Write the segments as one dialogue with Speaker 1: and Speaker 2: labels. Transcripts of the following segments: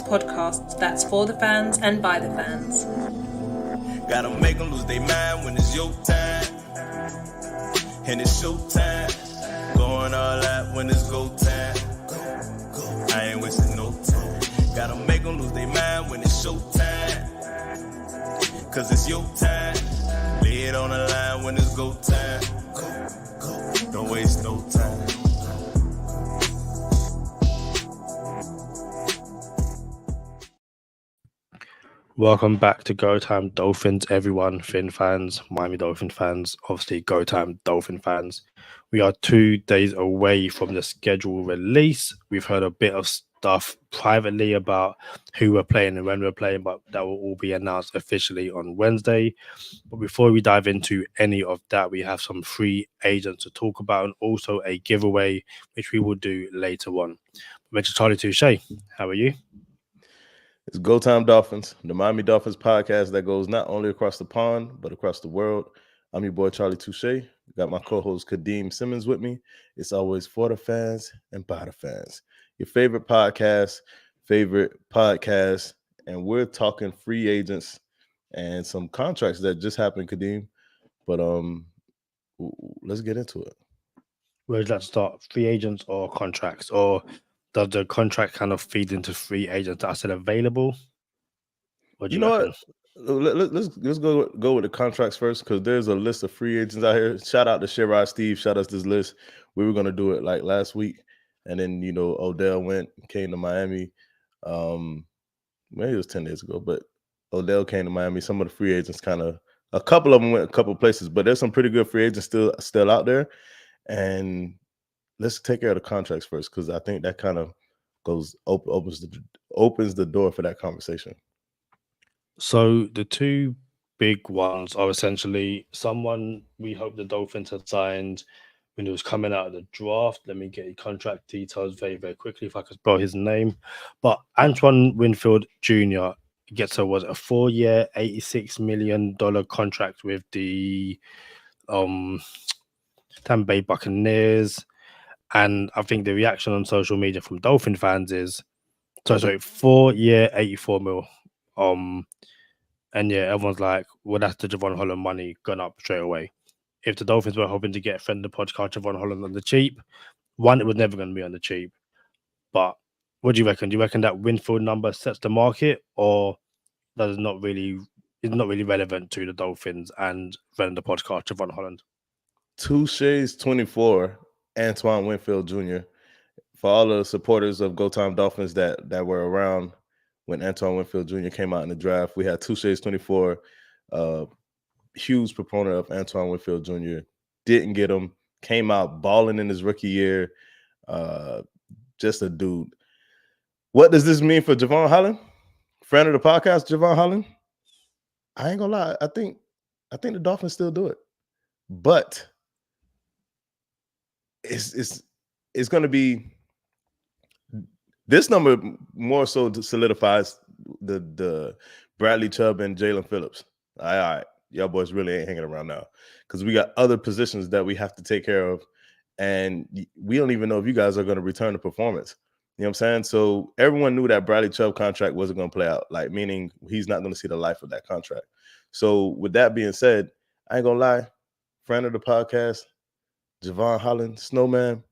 Speaker 1: podcast that's for the fans and by the fans.
Speaker 2: Gotta make them lose their mind when it's your time. And it's showtime. Going all out when it's go time. I ain't wasting no time. Gotta make them lose their mind when it's showtime. Cause it's your time. Lay it on the line when it's go time. Don't waste no time.
Speaker 3: Welcome back to Go Time Dolphins, everyone. Finn fans, Miami Dolphin fans, obviously Go Time Dolphin fans. We are 2 days away from the schedule release. We've heard a bit of stuff privately about who we're playing and when we're playing, but that will all be announced officially on Wednesday. But before we dive into any of that, we have some free agents to talk about and also a giveaway, which we will do later on. Mr. Charlie Touche, how are you?
Speaker 4: It's Go Time Dolphins, the Miami Dolphins podcast that goes not only across the pond, but across the world. I'm your boy, Charlie Touche. Got my co-host, Kadeem Simmons, with me. It's always for the fans and by the fans. Your favorite podcast, and we're talking free agents and some contracts that just happened, Kadeem. But let's get into it.
Speaker 3: Where would you like to start? Free agents or contracts? Or does the contract kind of feed into free agents that are still available? What do you know
Speaker 4: what? Let's go with the contracts first, because there's a list of free agents out here. Shout out to Sherrod Steve. Shout us this list. We were going to do it like last week. And then, Odell came to Miami. Maybe it was 10 days ago, but Odell came to Miami. Some of the free agents a couple of them went a couple of places, but there's some pretty good free agents still out there. And let's take care of the contracts first, because I think that kind of opens the door for that conversation.
Speaker 3: So the two big ones are essentially someone we hope the Dolphins had signed when it was coming out of the draft. Let me get your contract details very, very quickly if I could spell his name. But Antoine Winfield Jr. gets a 4-year, $86 million contract with the Tampa Bay Buccaneers. And I think the reaction on social media from Dolphin fans is, 4-year, $84 million. And yeah, everyone's like, well, that's the Javon Holland money gone up straight away. If the Dolphins were hoping to get a friend of the podcast, Javon Holland, on the cheap, one, it was never going to be on the cheap. But what do you reckon? Do you reckon that Winfield number sets the market, or does it not really relevant to the Dolphins and friend of the podcast, Javon Holland?
Speaker 4: Touche's 24, Antoine Winfield Jr. For all the supporters of Go Time Dolphins that were around when Antoine Winfield Jr. came out in the draft, we had Touche's 24, huge proponent of Antoine Winfield Jr. Didn't get him, came out balling in his rookie year. Just a dude. What does this mean for Javon Holland? Friend of the podcast, Javon Holland? I ain't gonna lie. I think the Dolphins still do it, but it's going to be this number more so solidifies the Bradley Chubb and Jalen Phillips. All right, y'all boys really ain't hanging around now, because we got other positions that we have to take care of, and we don't even know if you guys are going to return to performance. You know what I'm saying? So everyone knew that Bradley Chubb contract wasn't going to play out, like meaning he's not going to see the life of that contract. So with that being said, I ain't gonna lie, friend of the podcast, Javon Holland, Snowman.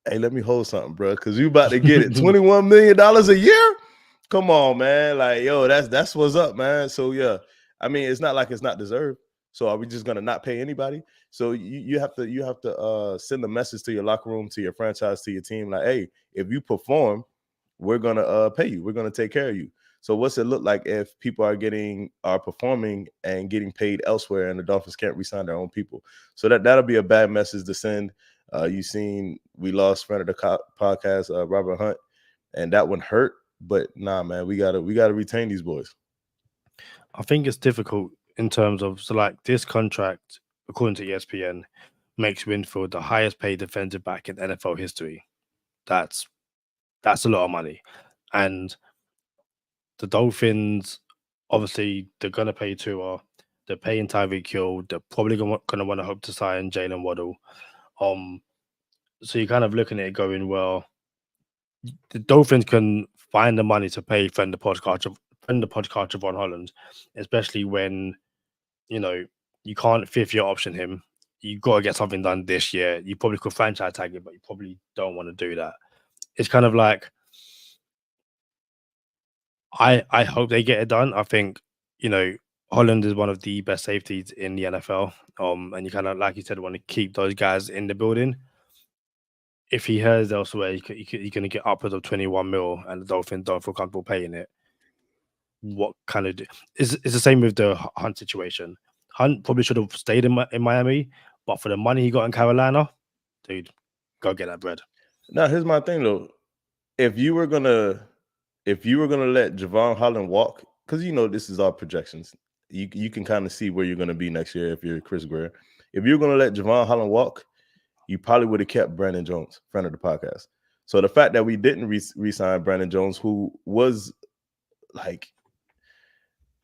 Speaker 4: Hey, let me hold something, bro, because you about to get it. $21 million a year? Come on, man. Like, yo, that's what's up, man. So yeah, I mean, it's not like it's not deserved. So are we just gonna not pay anybody? So you have to send a message to your locker room, to your franchise, to your team, like, hey, if you perform, we're gonna pay you. We're gonna take care of you. So what's it look like if people are performing and getting paid elsewhere, and the Dolphins can't re-sign their own people? So that'll be a bad message to send. You seen we lost friend of the podcast, Robert Hunt, and that one hurt. But nah, man, we gotta retain these boys.
Speaker 3: I think it's difficult in terms of, so like this contract, according to ESPN, makes Winfield the highest paid defensive back in NFL history. That's a lot of money, and the Dolphins, obviously, they're gonna pay Tua, they're paying Tyreek Hill, they're probably gonna want to hope to sign Jalen Waddle. So you're kind of looking at it going, well, the Dolphins can find the money to pay friend the podcast Javon Holland, especially when you can't fifth year option him. You got to get something done this year. You probably could franchise tag him, but you probably don't want to do that. It's kind of like I hope they get it done. I think Holland is one of the best safeties in the NFL. And you kind of, like you said, want to keep those guys in the building. If he hears elsewhere, you're going to get upwards of 21 mil, and the Dolphins don't feel comfortable paying it. What kind of it's the same with the Hunt situation. Hunt probably should have stayed in Miami, but for the money he got in Carolina, dude, go get that bread.
Speaker 4: Now, here's my thing though. If you were gonna let Javon Holland walk, because this is our projections, you can kind of see where you're gonna be next year if you're Chris Greer. If you're gonna let Javon Holland walk, you probably would have kept Brandon Jones, friend of the podcast. So the fact that we didn't re-sign Brandon Jones, who was like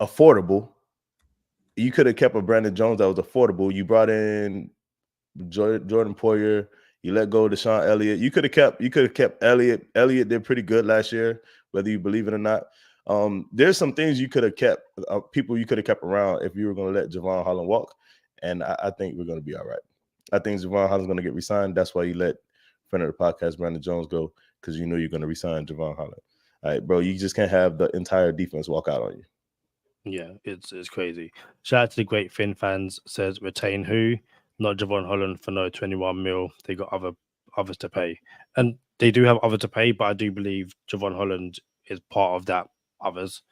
Speaker 4: affordable, you could have kept a Brandon Jones that was affordable. You brought in Jordan Poyer. You let go of Deshaun Elliott. You could have kept Elliott. Elliott did pretty good last year, whether you believe it or not. There's some things you could have kept, people you could have kept around if you were going to let Javon Holland walk. And I think we're going to be all right. I think Javon Holland's going to get re-signed. That's why you let friend of the podcast, Brandon Jones, go, because you know you're going to re-sign Javon Holland. All right, bro, you just can't have the entire defense walk out on you.
Speaker 3: Yeah, it's crazy. Shout out to the great Finn fans. Says retain who? Not Javon Holland for no 21 mil. They got others to pay, and they do have others to pay. But I do believe Javon Holland is part of that others.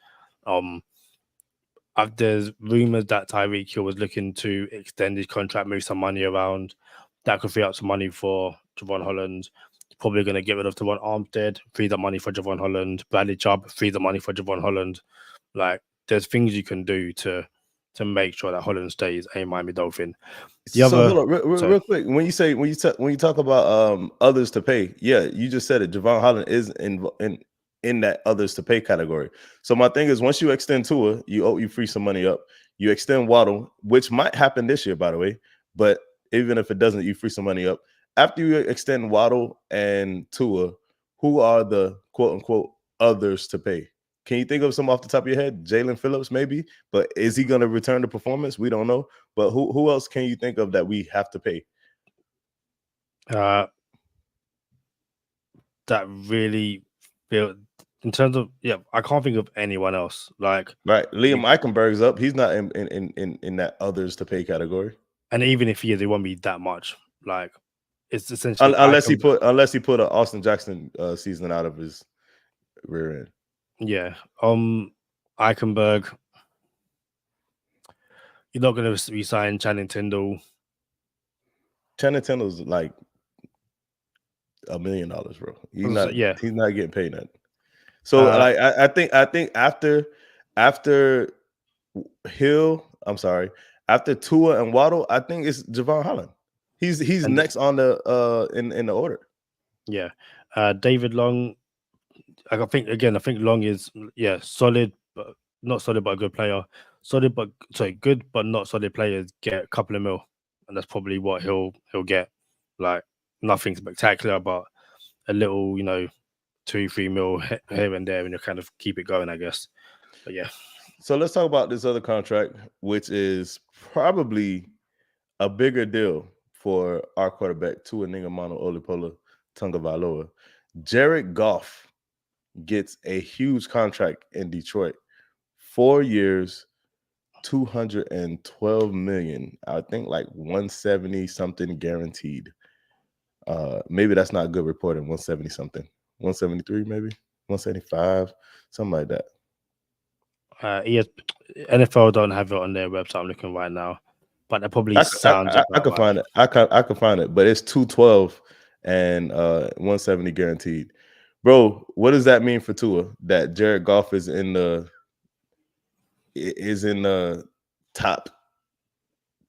Speaker 3: There's rumors that Tyreek Hill was looking to extend his contract, move some money around. That could free up some money for Javon Holland. Probably going to get rid of Teron Armstead, free the money for Javon Holland. Bradley Chubb, free the money for Javon Holland. Like, there's things you can do to make sure that Holland stays a Miami Dolphin.
Speaker 4: Hold on, real quick. When you talk about others to pay, yeah, you just said it. Javon Holland is in that others to pay category. So my thing is, once you extend Tua, you free some money up. You extend Waddle, which might happen this year, by the way. But even if it doesn't, you free some money up. After you extend Waddle and Tua, who are the quote unquote others to pay? Can you think of some off the top of your head? Jalen Phillips, maybe, but is he going to return to performance? We don't know. But who else can you think of that we have to pay?
Speaker 3: That really feel in terms of I can't think of anyone else. Like
Speaker 4: right, Liam Eichenberg's up. He's not in that others to pay category.
Speaker 3: And even if he is, it won't be that much. Like it's essentially
Speaker 4: unless he put an Austin Jackson season out of his rear end.
Speaker 3: Yeah. Eichenberg. You're not going to resign Channing Tindall.
Speaker 4: Channing Tindall's like $1 million, bro. He's not getting paid that. So I think after Hill, after Tua and Waddle, I think it's Javon Holland. He's next on the in the order.
Speaker 3: Yeah. David Long. I think Long is solid, but not solid, but a good player. Good but not solid players get a couple of mil, and that's probably what he'll get. Like nothing spectacular, but a little, 2-3 mil here and there, and you kind of keep it going, I guess. But yeah.
Speaker 4: So let's talk about this other contract, which is probably a bigger deal for our quarterback, Tua Tagovailoa Tagovailoa. Jared Goff gets a huge contract in Detroit, 4 years, $212 million. I think like 170 something guaranteed. Maybe that's not good reporting. 170 something, 173 maybe, 175, something like that.
Speaker 3: NFL don't have it on their website. I'm looking right now, but that probably sounds.
Speaker 4: I can find it. I can find it, but it's 212 and 170 guaranteed. Bro, what does that mean for Tua? That Jared Goff is in the top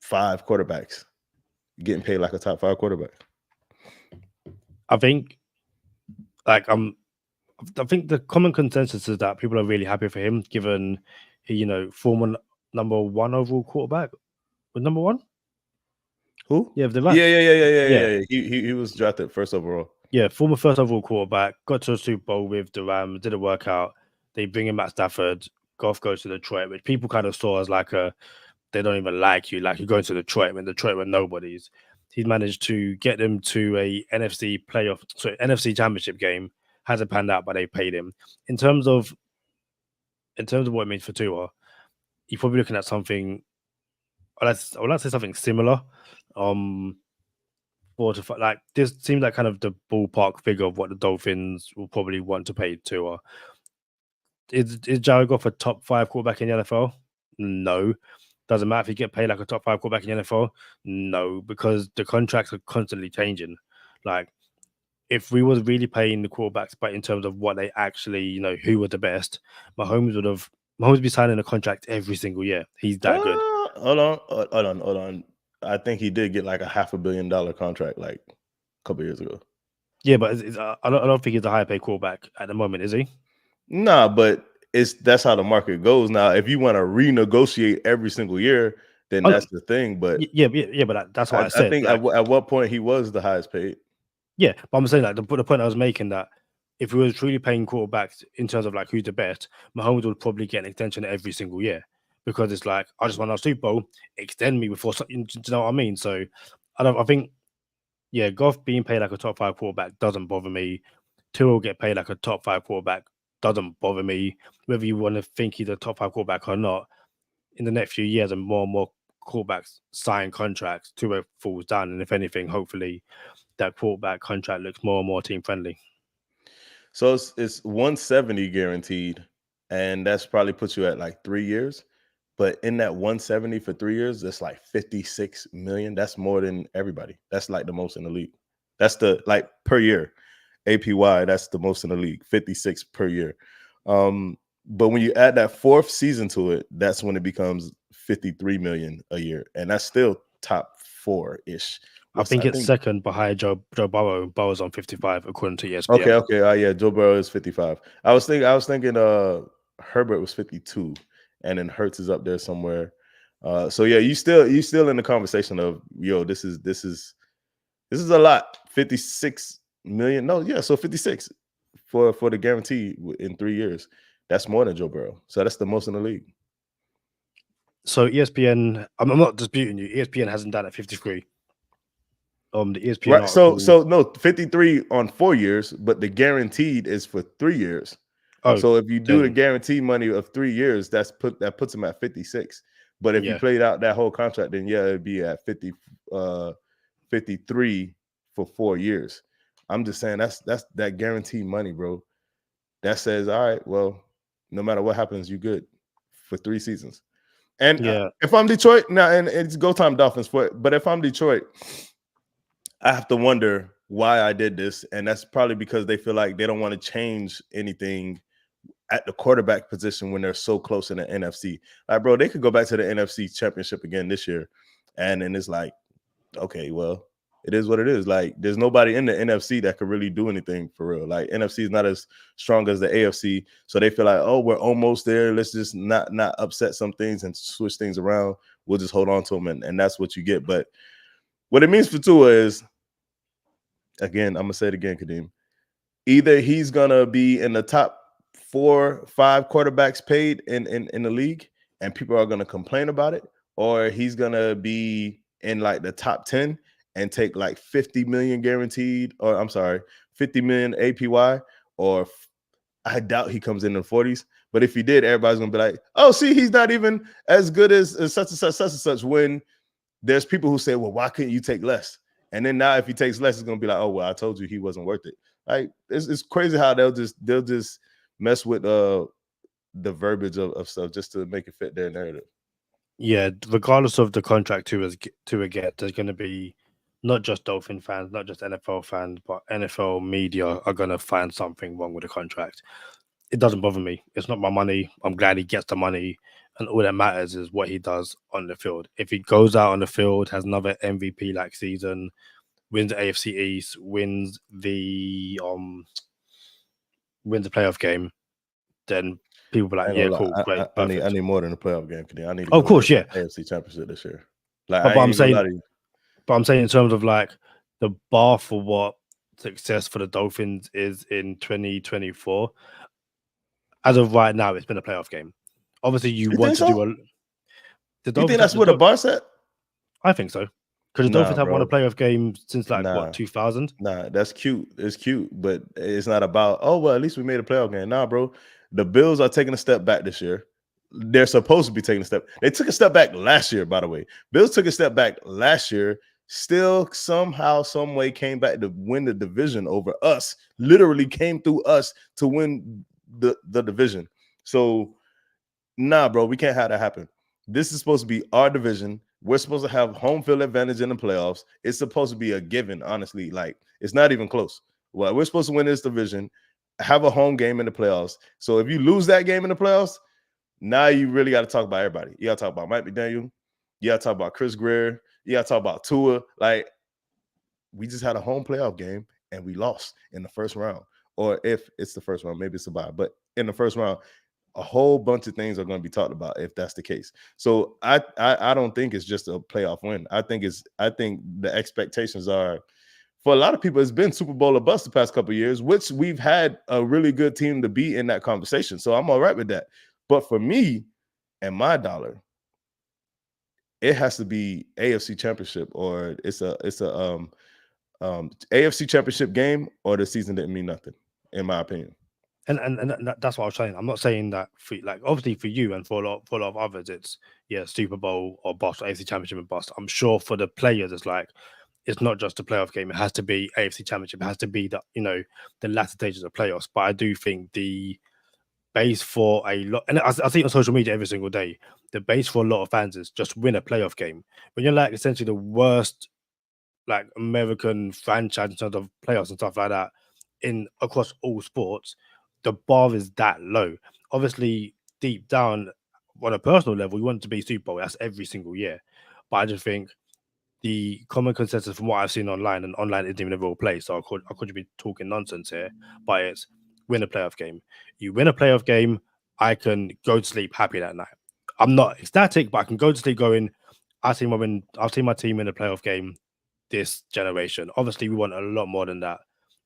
Speaker 4: 5 quarterbacks, getting paid like a top 5 quarterback.
Speaker 3: I think, I think the common consensus is that people are really happy for him, given former number 1 overall quarterback. Was number 1?
Speaker 4: Who?
Speaker 3: Yeah,
Speaker 4: yeah. He was drafted first overall.
Speaker 3: Yeah, former first overall quarterback, got to a Super Bowl with the Rams, didn't work out. They bring in Matt Stafford. Goff goes to Detroit, which people kind of saw as like they don't even like you. Like you're going to Detroit when Detroit were nobodies. He's managed to get them to a NFC championship game. Hasn't panned out, but they paid him. In terms of what it means for Tua, you're probably looking at something. I would like to say something similar. 4 to 5. Like this seems like kind of the ballpark figure of what the Dolphins will probably want to pay Tua. Is Jared Goff a top 5 quarterback in the NFL? No. Doesn't matter if you get paid like a top 5 quarterback in the NFL. No, because the contracts are constantly changing. Like if we was really paying the quarterbacks, but in terms of what they actually, who were the best, Mahomes would be signing a contract every single year. He's that good.
Speaker 4: Hold on. I think he did get like a $500 million contract like a couple years ago.
Speaker 3: Yeah, but I don't think he's a high paid quarterback at the moment, is he?
Speaker 4: Nah, but that's how the market goes. Now, if you want to renegotiate every single year, then that's the thing. But
Speaker 3: but that's what I said.
Speaker 4: I think at what point he was the highest paid.
Speaker 3: Yeah, but I'm saying like the point I was making that if we were truly paying quarterbacks in terms of like who's the best, Mahomes would probably get an extension every single year because it's like I just won our Super Bowl, extend me before something. Do you know what I mean? So I think Goff being paid like a top 5 quarterback doesn't bother me. Tua will get paid like a top 5 quarterback doesn't bother me. Whether you want to think he's a top 5 quarterback or not, in the next few years, and more quarterbacks sign contracts, Tua falls down, and if anything, hopefully that quarterback contract looks more and more team friendly.
Speaker 4: So it's 170 guaranteed, and that's probably puts you at like 3 years. But in that 170 for 3 years, that's like 56 million. That's more than everybody. That's like the most in the league. That's the like per year. APY, that's the most in the league, 56 per year. But when you add that 4th season to it, that's when it becomes 53 million a year. And that's still top 4-ish.
Speaker 3: I think it's second behind Joe Burrow. Burrow's on 55 according to ESPN.
Speaker 4: Okay. Yeah, Joe Burrow is 55. I was thinking Herbert was 52, and then Hurts is up there somewhere. So yeah, you still in the conversation of this is a lot. 56 million. No, yeah, so 56 for the guarantee in 3 years. That's more than Joe Burrow. So that's the most in the league.
Speaker 3: So ESPN, I'm not disputing you. ESPN hasn't done at 53. The ESPN
Speaker 4: right.
Speaker 3: Article,
Speaker 4: so no, 53 on 4 years, but the guaranteed is for 3 years. So if you do the guarantee money of 3 years, that puts him at 56. But if you played out that whole contract, then it'd be at 53 for 4 years. I'm just saying that's that guaranteed money, bro. That says, all right, well, no matter what happens, you good for 3 seasons. And if I'm Detroit now, and it's go time Dolphins for it, but if I'm Detroit, I have to wonder why I did this, and that's probably because they feel like they don't want to change anything at the quarterback position when they're so close in the NFC. Like, bro, they could go back to the NFC Championship again this year, and then it's like, okay, well, it is what it is. Like, there's nobody in the NFC that could really do anything for real. Like, NFC is not as strong as the AFC, so they feel like, oh, we're almost there. Let's just not upset some things and switch things around. We'll just hold on to them, and that's what you get. But what it means for Tua is, again, I'm gonna say it again, Kadeem. Either he's gonna be in the top 4, 5 quarterbacks paid in the league, and people are gonna complain about it, or he's gonna be in like the top 10 and take like 50 million guaranteed, or I'm sorry, 50 million APY, or I doubt he comes in the 40s. But if he did, everybody's gonna be like, oh, see, he's not even as good as such and such. When there's people who say, well, why couldn't you take less? And then now if he takes less, it's gonna be like, oh well, I told you he wasn't worth it. Like it's crazy how they'll just mess with the verbiage of stuff just to make it fit their narrative.
Speaker 3: Yeah, regardless of the contract Tua get, there's gonna be not just Dolphin fans, not just NFL fans, but NFL media are gonna find something wrong with the contract. It doesn't bother me. It's not my money. I'm glad he gets the money, and all that matters is what he does on the field. If he goes out on the field, has another MVP like season, wins the AFC East, wins the playoff game, then people be like, yeah, cool, great.
Speaker 4: I need more than a playoff game. I need.
Speaker 3: Of course, yeah.
Speaker 4: AFC Championship this year. Like,
Speaker 3: but I'm saying in terms of like the bar for what success for the Dolphins is in 2024. As of right now, it's been a playoff game. Obviously, you
Speaker 4: You
Speaker 3: want
Speaker 4: think
Speaker 3: to do
Speaker 4: so?
Speaker 3: the
Speaker 4: You think
Speaker 3: Dolphins.
Speaker 4: that's where the bar set?
Speaker 3: I think so, because the
Speaker 4: Nah,
Speaker 3: Dolphins have won a
Speaker 4: bro.
Speaker 3: playoff game since like
Speaker 4: Nah.
Speaker 3: what 2000.
Speaker 4: Nah, that's cute. It's cute, but it's not about, oh, well, at least we made a playoff game. Nah, bro. The Bills are taking a step back this year. They're supposed to be taking a step. They took a step back last year, by the way. Bills took a step back last year, still somehow, some way came back to win the division over us. Literally came through us to win the division. So, nah, bro, we can't have that happen. This is supposed to be our division. We're supposed to have home field advantage in the playoffs. It's supposed to be a given, honestly. Like, it's not even close. Well, we're supposed to win this division, have a home game in the playoffs. So if you lose that game in the playoffs, now you really got to talk about everybody. You got to talk about Mike McDaniel. You got to talk about Chris Greer. You got to talk about Tua. Like, we just had a home playoff game and we lost in the first round. Or if it's the first round, maybe it's a bye. But in the first round, a whole bunch of things are going to be talked about if that's the case. So I don't think it's just a playoff win. I think the expectations are, for a lot of people, it's been Super Bowl or bust the past couple of years, which we've had a really good team to be in that conversation. So I'm all right with that. But for me and my dollar, it has to be AFC Championship, or it's a AFC Championship game, or the season didn't mean nothing, in my opinion.
Speaker 3: And that's what I was saying. I'm not saying that for, like, obviously for you and for a lot of others, it's Super Bowl or bust, AFC Championship and bust. I'm sure for the players, it's like, it's not just a playoff game. It has to be AFC Championship. It has to be the latter stages of playoffs. But I do think the base for a lot, and I see it on social media every single day, the base for a lot of fans is just win a playoff game. When you're like essentially the worst like American franchise in terms of playoffs and stuff like that across all sports, the bar is that low. Obviously, deep down on a personal level, you want to be Super Bowl. That's every single year. But I just think the common consensus from what I've seen online, and online isn't even a real place, so I could be talking nonsense here, but it's win a playoff game. You win a playoff game, I can go to sleep happy that night. I'm not ecstatic, but I can go to sleep going, I've seen my team in a playoff game this generation. Obviously, we want a lot more than that.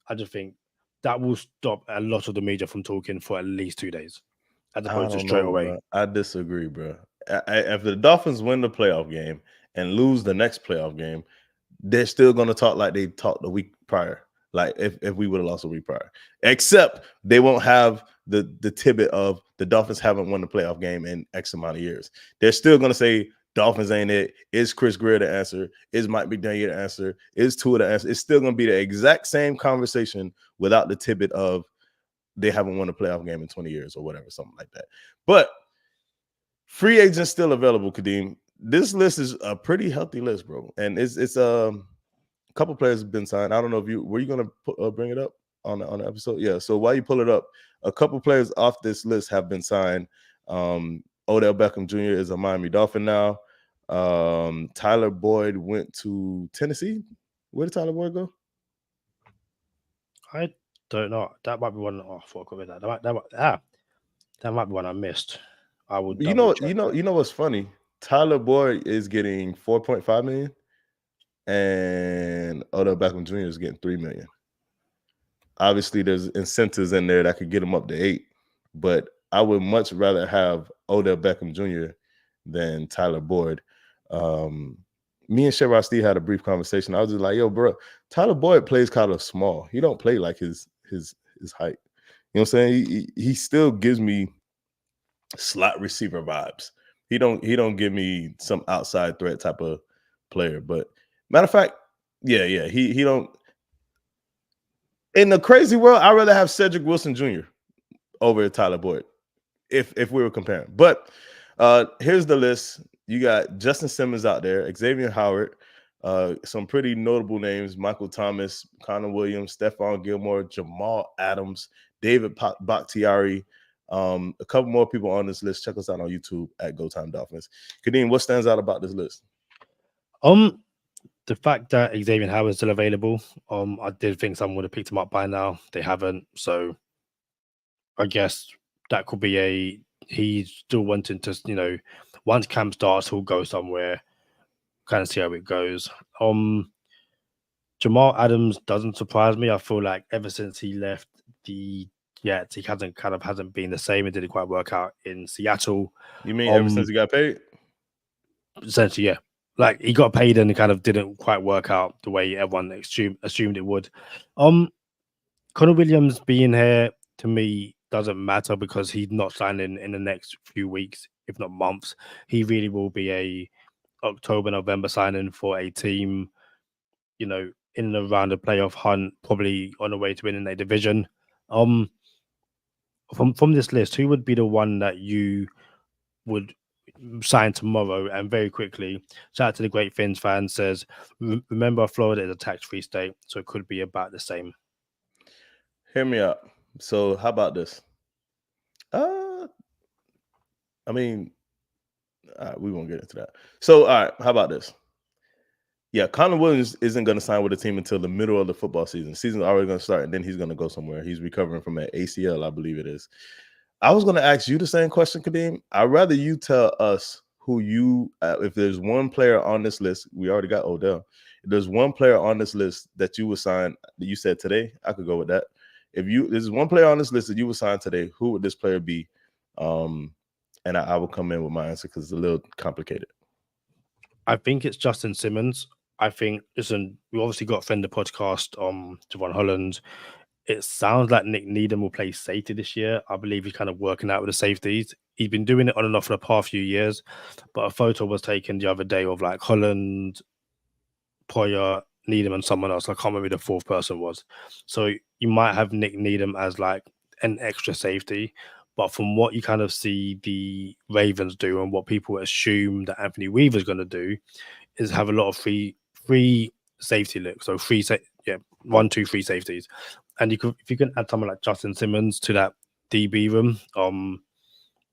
Speaker 3: I just think that will stop a lot of the media from talking for at least 2 days, as opposed to straight away.
Speaker 4: Bro. I disagree, bro. If the Dolphins win the playoff game and lose the next playoff game, they're still going to talk like they talked the week prior. Like if we would have lost a week prior, except they won't have the tidbit of the Dolphins haven't won the playoff game in X amount of years. They're still going to say Dolphins ain't it. Is Chris Greer the answer? Is Mike McDaniel the answer? Is Tua the answer? It's still going to be the exact same conversation without the tidbit of they haven't won a playoff game in 20 years or whatever, something like that. But free agents still available, Kadeem. This list is a pretty healthy list, bro. And it's a couple players have been signed. I don't know if were you going to bring it up on the episode? Yeah. So while you pull it up, a couple players off this list have been signed. Odell Beckham Jr. is a Miami Dolphin now. Tyler Boyd went to Tennessee. Where did Tyler Boyd go?
Speaker 3: I don't know. That might be one. Oh, I forgot about that. That might be one I missed. I would.
Speaker 4: You know what's funny? Tyler Boyd is getting $4.5 million, and Odell Beckham Jr. is getting $3 million. Obviously, there's incentives in there that could get him up to $8 million, but I would much rather have Odell Beckham Jr. than Tyler Boyd. Me and Sherrod Steve had a brief conversation. I was just like, yo, bro, Tyler Boyd plays kind of small. He don't play like his height. You know what I'm saying? He still gives me slot receiver vibes. He don't give me some outside threat type of player. But matter of fact, yeah, he don't. In the crazy world, I'd rather have Cedric Wilson Jr. over Tyler Boyd if we were comparing. But here's the list. You got Justin Simmons out there, Xavier Howard, some pretty notable names: Michael Thomas, Connor Williams, Stephon Gilmore, Jamal Adams, David Bakhtiari. A couple more people on this list. Check us out on YouTube at Go Time Dolphins. Kadeem, what stands out about this list?
Speaker 3: The fact that Xavier Howard is still available. I did think someone would have picked him up by now. They haven't, so I guess that could be he's still wanting to, once camp starts, he'll go somewhere, kind of see how it goes. Jamal Adams doesn't surprise me. I feel like ever since he left the Jets, he hasn't been the same. It didn't quite work out in Seattle.
Speaker 4: You mean ever since he got paid?
Speaker 3: Essentially, yeah. Like he got paid and it kind of didn't quite work out the way everyone assumed it would. Connor Williams being here to me doesn't matter because he's not signing in the next few weeks, if not months. He really will be a October, November signing for a team, in and around the playoff hunt, probably on the way to winning a division. From this list, who would be the one that you would sign tomorrow? And very quickly, shout out to the Great Fins fan, says, remember Florida is a tax-free state, so it could be about the same.
Speaker 4: Hear me out. So how about this? We won't get into that. So, all right, how about this? Yeah, Connor Williams isn't going to sign with a team until the middle of the football season. Season's already going to start, and then he's going to go somewhere. He's recovering from an ACL, I believe it is. I was going to ask you the same question, Kadeem. I'd rather you tell us who you, if there's one player on this list, we already got Odell. If there's one player on this list that you would sign, that you said today, I could go with that. If there's one player on this list that you would sign today, who would this player be? And I will come in with my answer because it's a little complicated.
Speaker 3: I think it's Justin Simmons. I think, listen, we obviously got a friend of the podcast, Javon Holland. It sounds like Nick Needham will play safety this year. I believe he's kind of working out with the safeties. He's been doing it on and off for the past few years, but a photo was taken the other day of like Holland, Poyer, Needham, and someone else. I can't remember who the fourth person was. So you might have Nick Needham as like an extra safety. But from what you kind of see the Ravens do and what people assume that Anthony Weaver's going to do is have a lot of free safety looks. So 1, 2, 3 safeties. And if you can add someone like Justin Simmons to that DB room,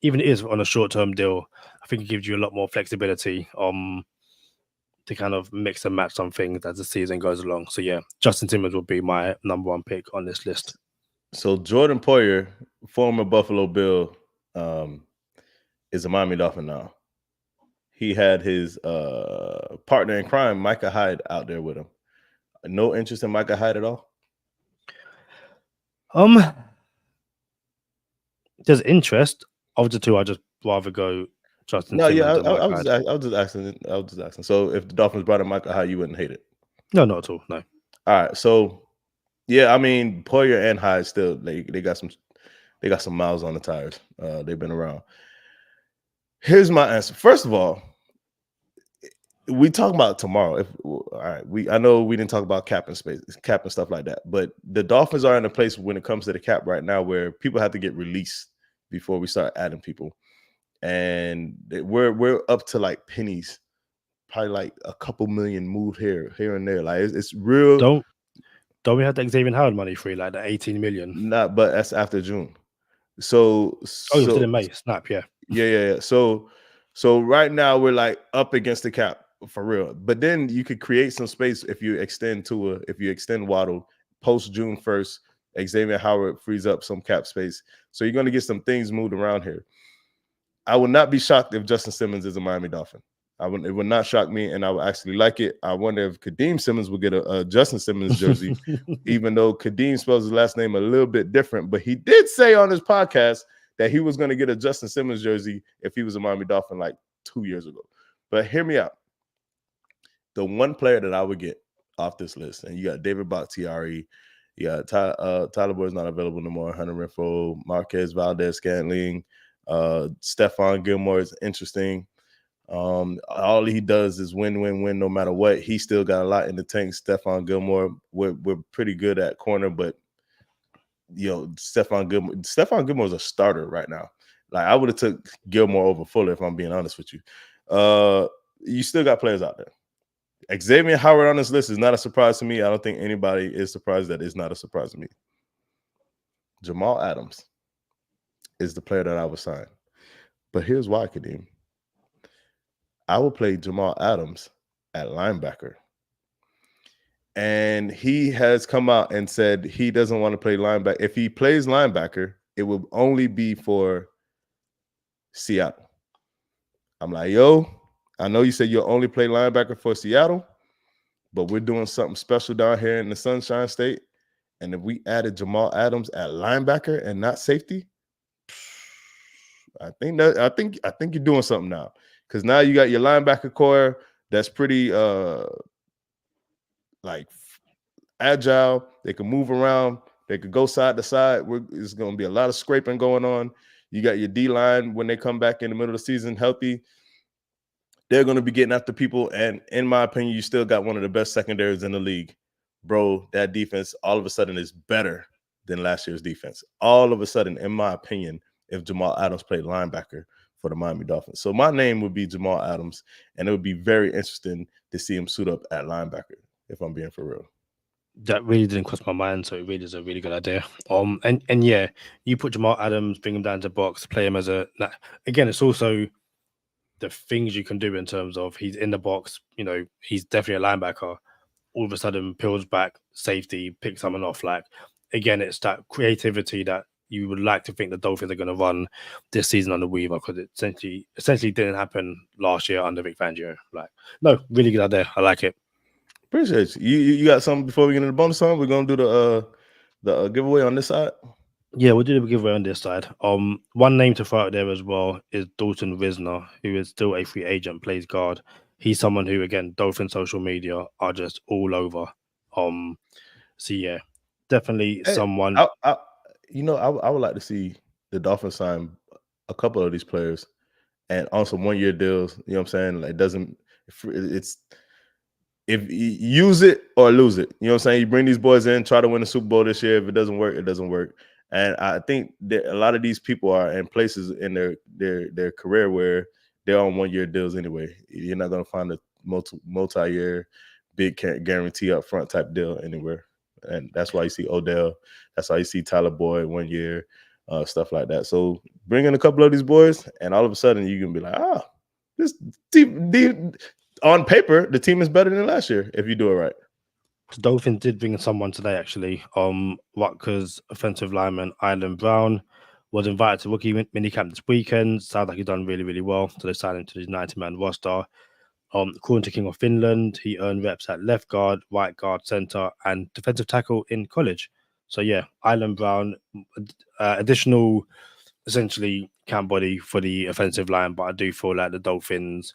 Speaker 3: even it is on a short-term deal, I think it gives you a lot more flexibility to kind of mix and match some things as the season goes along. So yeah, Justin Simmons will be my number one pick on this list.
Speaker 4: So Jordan Poyer, former Buffalo Bill, is a Miami Dolphin now. He had his partner in crime, Micah Hyde, out there with him. No interest in Micah Hyde at all?
Speaker 3: There's interest. Of the two, I just rather go Justin Simmons.
Speaker 4: I was just asking. So if the Dolphins brought in Micah Hyde, you wouldn't hate it?
Speaker 3: No, not at all. No.
Speaker 4: All right. So yeah, I mean, Poyer and Hyde still they got some miles on the tires. They've been around. Here's my answer. First of all, we talk about tomorrow. I know we didn't talk about cap and stuff like that, but the Dolphins are in a place when it comes to the cap right now where people have to get released before we start adding people, and we're up to like pennies, probably like a couple million moved here and there. Like it's real.
Speaker 3: Don't we have the Xavier Howard money free, like the 18 million?
Speaker 4: Not, but that's after June. So
Speaker 3: you're still in May. Snap, yeah.
Speaker 4: Yeah. So right now we're like up against the cap for real. But then you could create some space if you extend Waddle post June 1st. Xavier Howard frees up some cap space. So you're going to get some things moved around here. I would not be shocked if Justin Simmons is a Miami Dolphin. It would not shock me, and I would actually like it. I wonder if Kadeem Simmons will get a Justin Simmons jersey, even though Kadeem spells his last name a little bit different. But he did say on his podcast that he was going to get a Justin Simmons jersey if he was a Miami Dolphin like 2 years ago. But hear me out. The one player that I would get off this list, and you got David Bakhtiari, you got Tyler Boyd's not available no more, Hunter Renfrow, Marquez Valdez-Scantling, Stephon Gilmore is interesting. All he does is win no matter what. He still got a lot in the tank. Stephon Gilmore, we're pretty good at corner, but Stephon Gilmore is a starter right now. Like I would have took Gilmore over Fuller if I'm being honest with you. You still got players out there. Xavier Howard on this list is not a surprise to me. I don't think anybody is surprised that it's not a surprise to me. Jamal Adams is the player that I would sign. But here's why, Kadeem. I will play Jamal Adams at linebacker. And he has come out and said he doesn't want to play linebacker. If he plays linebacker, it will only be for Seattle. I'm like, I know you said you'll only play linebacker for Seattle, but we're doing something special down here in the Sunshine State. And if we added Jamal Adams at linebacker and not safety, I think you're doing something now. Because now you got your linebacker core that's pretty like agile. They can move around. They could go side to side. There's going to be a lot of scraping going on. You got your D-line when they come back in the middle of the season healthy. They're going to be getting after people. And in my opinion, you still got one of the best secondaries in the league. Bro, that defense all of a sudden is better than last year's defense. All of a sudden, in my opinion, if Jamal Adams played linebacker for the Miami Dolphins. So my name would be Jamal Adams, and it would be very interesting to see him suit up at linebacker, if I'm being for real.
Speaker 3: That really didn't cross my mind, so it really is a really good idea. And yeah, you put Jamal Adams, bring him down to the box, play him as a. Again, it's also the things you can do in terms of he's in the box. You know, he's definitely a linebacker. All of a sudden, peels back, safety, pick someone off. Like again, it's that creativity that you would like to think the Dolphins are going to run this season under Weaver, because it essentially didn't happen last year under Vic Fangio. Like, no, really good idea. I like it.
Speaker 4: Appreciate you. You got something before we get into the bonus song? We're gonna do the giveaway on this side.
Speaker 3: Yeah, we'll do the giveaway on this side. One name to throw out there as well is Dalton Risner, who is still a free agent, plays guard. He's someone who, again, Dolphin social media are just all over. So yeah, definitely someone.
Speaker 4: I would like to see the Dolphins sign a couple of these players and on some 1-year deals. You know what I'm saying? Like, it's if you use it or lose it. You know what I'm saying? You bring these boys in, try to win the Super Bowl this year. If it doesn't work, it doesn't work. And I think that a lot of these people are in places in their career where they're on 1-year deals anyway. You're not going to find a multi-year big guarantee up front type deal anywhere. And that's why you see Odell. That's why you see Tyler Boyd 1 year, stuff like that. So bring in a couple of these boys, and all of a sudden you can be like, this team on paper, the team is better than last year if you do it right.
Speaker 3: The Dolphins did bring in someone today, actually. Rutgers offensive lineman Ilan Brown was invited to rookie minicamp this weekend. Sounds like he's done really, really well. So they signed him to the 90-man roster. According to King of Finland, he earned reps at left guard, right guard, center, and defensive tackle in college. So yeah, Ilan Brown, additional, essentially, camp body for the offensive line. But I do feel like the Dolphins,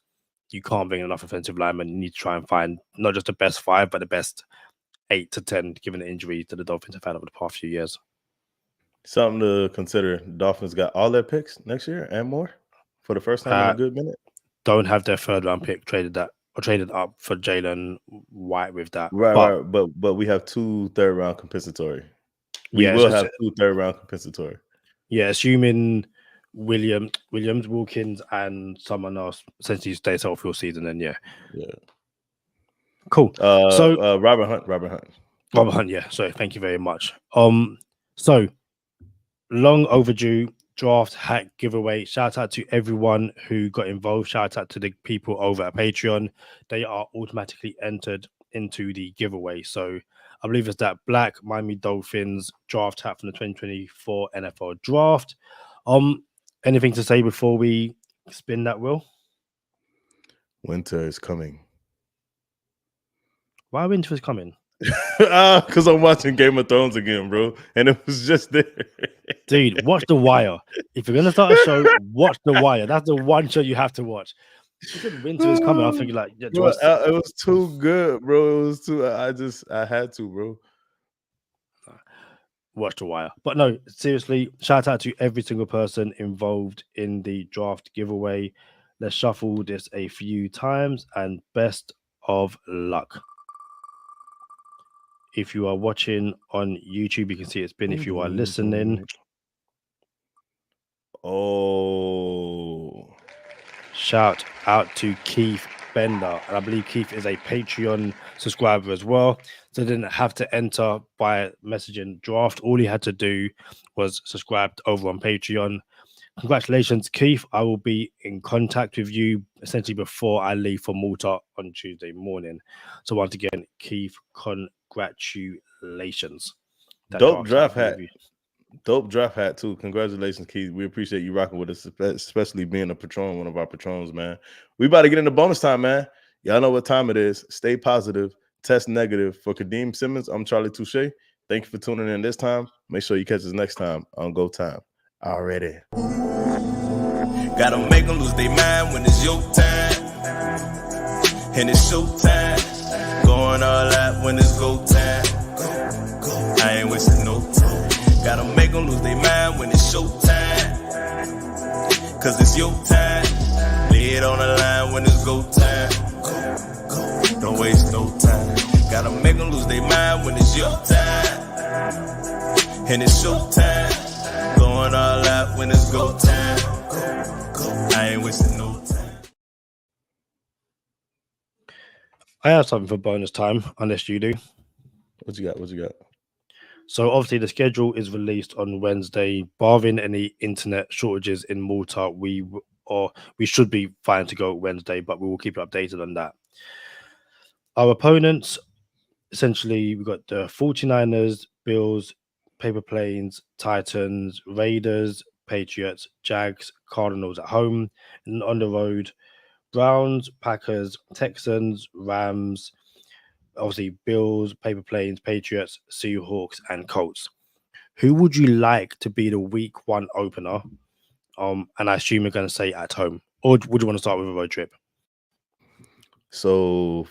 Speaker 3: you can't bring enough offensive linemen. You need to try and find not just the best 5, but the best 8 to 10, given the injuries that the Dolphins have had over the past few years.
Speaker 4: Something to consider. The Dolphins got all their picks next year and more for the first time in a good minute.
Speaker 3: Don't have their 3rd round pick traded up for Jalen White with that.
Speaker 4: Right. But we have 2 3rd round compensatory. We will have 2 3rd round compensatory.
Speaker 3: Yeah, assuming Williams, Wilkins, and someone else essentially stays healthy all season, then yeah. Cool. So
Speaker 4: Robert Hunt.
Speaker 3: Yeah. So thank you very much. So long overdue draft hack giveaway. Shout out to everyone who got involved. Shout out to the people over at Patreon. They are automatically entered into the giveaway. So I believe it's that black Miami Dolphins draft hat from the 2024 NFL draft. Anything to say before we spin that wheel?
Speaker 4: Winter is coming.
Speaker 3: Why winter is coming?
Speaker 4: Because I'm watching Game of Thrones again, bro, and it was just there.
Speaker 3: Dude, watch The Wire. If you're gonna start a show, watch The Wire. That's the one show you have to watch. You said winter is coming. I think like, yeah,
Speaker 4: bro, it was too good, bro. It was too. I had to, bro.
Speaker 3: Watch The Wire. But no, seriously, shout out to every single person involved in the draft giveaway. Let's shuffle this a few times, and best of luck. If you are watching on YouTube, you can see it's been. If you are listening, shout out to Keith Bender. And I believe Keith is a Patreon subscriber as well. So didn't have to enter by messaging draft. All he had to do was subscribe over on Patreon. Congratulations, Keith. I will be in contact with you essentially before I leave for Malta on Tuesday morning. So once again, Keith, congratulations.
Speaker 4: Dope draft hat. Dope draft hat too. Congratulations, Keith. We appreciate you rocking with us, especially being a patron, one of our patrons, man. We about to get into bonus time, man. Y'all know what time it is. Stay positive. test negative for Kadeem Simmons. I'm Charlie Touche. Thank you for tuning in this time. Make sure you catch us next time on Go Time. Already.
Speaker 2: Gotta make them lose their mind when it's your time. And it's showtime. Going all out when it's go time. I ain't wasting no time. Gotta make them lose their mind when it's showtime. Cause it's your time. Lay it on the line when it's go time. Don't waste no time. Gotta make them lose their mind when it's your time. And it's showtime. Going all out when it's go time. I ain't wasting no time.
Speaker 3: I have something for bonus time, unless you do.
Speaker 4: What you got?
Speaker 3: So obviously the schedule is released on Wednesday. Barring any internet shortages in Malta, we should be fine to go Wednesday, but we will keep you updated on that. Our opponents, essentially, we've got the 49ers, Bills, Paper Planes, Titans, Raiders, Patriots, Jags, Cardinals at home, and on the road, Browns, Packers, Texans, Rams, obviously Bills, Paper Planes, Patriots, Seahawks, and Colts. Who would you like to be the week 1 opener? And I assume you're going to say at home, or would you want to start with a road trip?
Speaker 4: So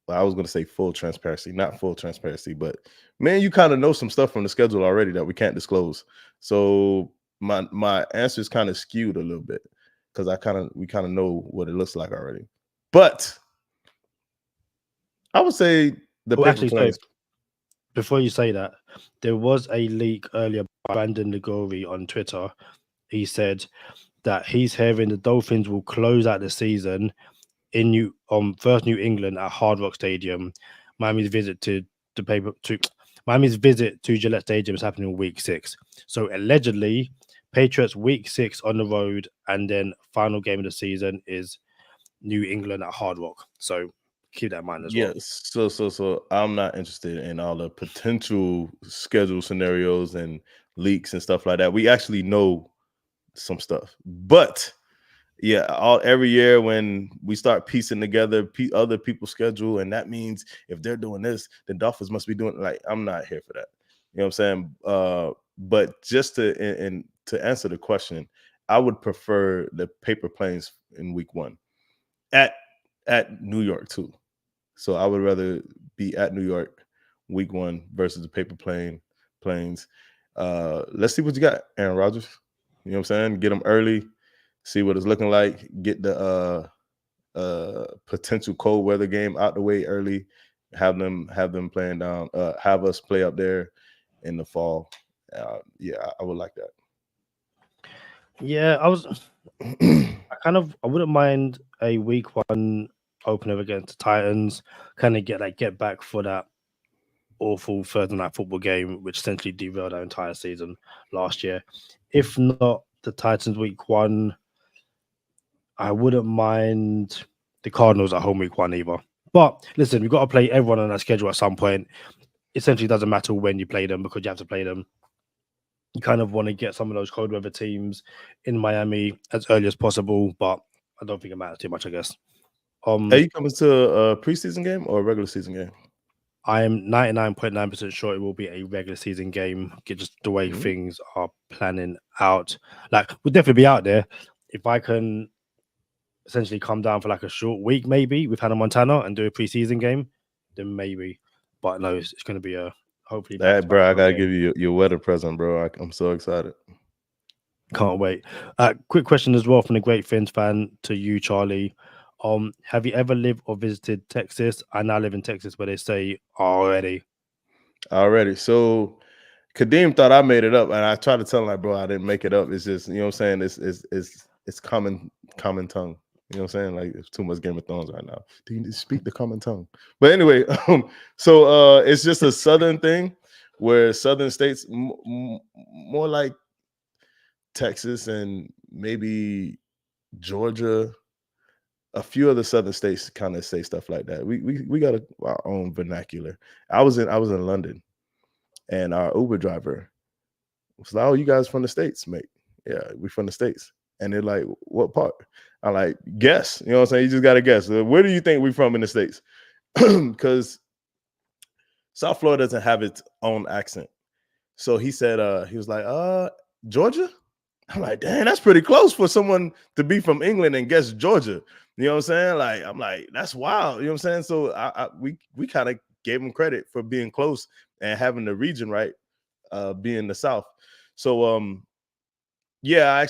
Speaker 4: I was going to say full transparency, not full transparency, but man, you kind of know some stuff from the schedule already that we can't disclose. So my answer is kind of skewed a little bit because we kind of know what it looks like already. But I would say Paper Planes.
Speaker 3: Before you say that, there was a leak earlier by Brandon Ligori on Twitter. He said that he's hearing the Dolphins will close out the season in first New England at Hard Rock Stadium. Miami's visit to Gillette Stadium is happening in week 6. So allegedly, Patriots week 6 on the road, and then final game of the season is New England at Hard Rock. So keep that in mind as well.
Speaker 4: Yes. So I'm not interested in all the potential schedule scenarios and leaks and stuff like that. We actually know some stuff, but yeah, every year when we start piecing together other people's schedule, and that means if they're doing this, the Dolphins must be doing I'm not here for that. You know what I'm saying? But just to answer the question, I would prefer the Paper Planes in week 1 at New York too. So I would rather be at New York week 1 versus the Paper Planes. Let's see what you got, Aaron Rodgers. You know what I'm saying? Get them early. See what it's looking like. Get the potential cold weather game out the way early. Have them playing down. Have us play up there in the fall. Yeah, I would like that.
Speaker 3: Yeah, I wouldn't mind a week 1 opener against the Titans. Kind of get back for that awful Thursday night football game, which essentially derailed our entire season last year. If not the Titans week 1. I wouldn't mind the Cardinals at home week 1 either. But listen, we've got to play everyone on that schedule at some point. Essentially, it doesn't matter when you play them because you have to play them. You kind of want to get some of those cold weather teams in Miami as early as possible, but I don't think it matters too much, I guess.
Speaker 4: Are you coming to a preseason game or a regular season game?
Speaker 3: I am 99.9% sure it will be a regular season game, just the way things are planning out. We'll definitely be out there. If I can essentially come down for a short week, maybe with Hannah Montana and do a preseason game, then maybe. But no, it's going to be a hopefully.
Speaker 4: Bro, I gotta give you your wedding present, bro. I'm so excited.
Speaker 3: Can't wait. Quick question as well from the Great Fins fan to you, Charlie. Have you ever lived or visited Texas? I now live in Texas, where they say already.
Speaker 4: So Kadeem thought I made it up, and I tried to tell him bro, I didn't make it up. It's just, you know what I'm saying? It's common tongue. You know what I'm saying? It's too much Game of Thrones right now. Do you need to speak the common tongue? But anyway, so it's just a Southern thing where Southern states, more like Texas and maybe Georgia, a few other Southern states kind of say stuff like that. We got our own vernacular. I was in London, and our Uber driver was like, "Oh, you guys from the States, mate?" Yeah, we from the States. And they're like, "What part?" I'm like, "Guess." You know what I'm saying? You just got to guess. Where do you think we're from in the States? Because South Florida doesn't have its own accent. So he said, he was like, Georgia? I'm like, damn, that's pretty close for someone to be from England and guess Georgia. You know what I'm saying? Like, I'm like, that's wild. You know what I'm saying? So we kind of gave him credit for being close and having the region right, being the South. So yeah, I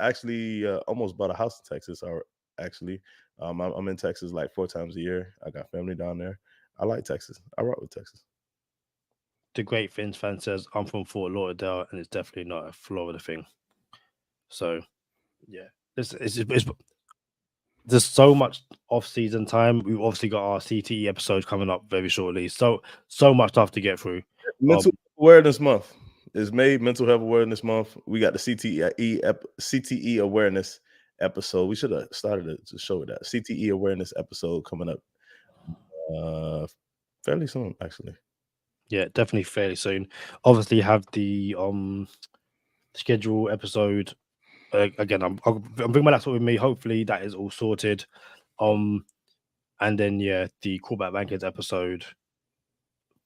Speaker 4: actually almost bought a house in Texas. Or actually, I'm in Texas like 4 times a year. I got family down there. I like Texas. I rock with Texas.
Speaker 3: The Great Fins fan says, I'm from Fort Lauderdale, and it's definitely not a Florida thing. So, yeah, there's so much off-season time. We've obviously got our CTE episode coming up very shortly. So much stuff to get through.
Speaker 4: Mental Awareness Month is May. Mental Health Awareness Month. We got the CTE Awareness episode. We should have started to show that CTE Awareness episode coming up fairly soon, actually.
Speaker 3: Yeah, definitely fairly soon. Obviously, have the schedule episode. Again, I'll bring my laptop with me. Hopefully, that is all sorted. And then the callback rankings episode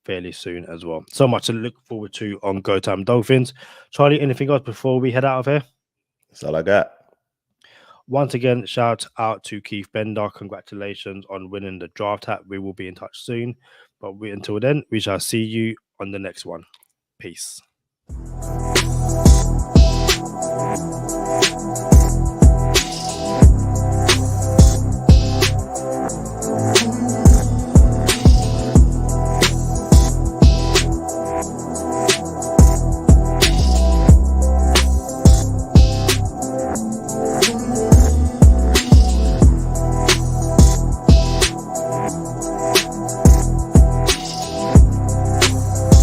Speaker 3: fairly soon as well. So much to look forward to on Go Time Dolphins. Charlie, anything else before we head out of here?
Speaker 4: That's all I got.
Speaker 3: Once again, shout out to Keith Bender. Congratulations on winning the draft hat. We will be in touch soon. But until then, we shall see you on the next one. Peace.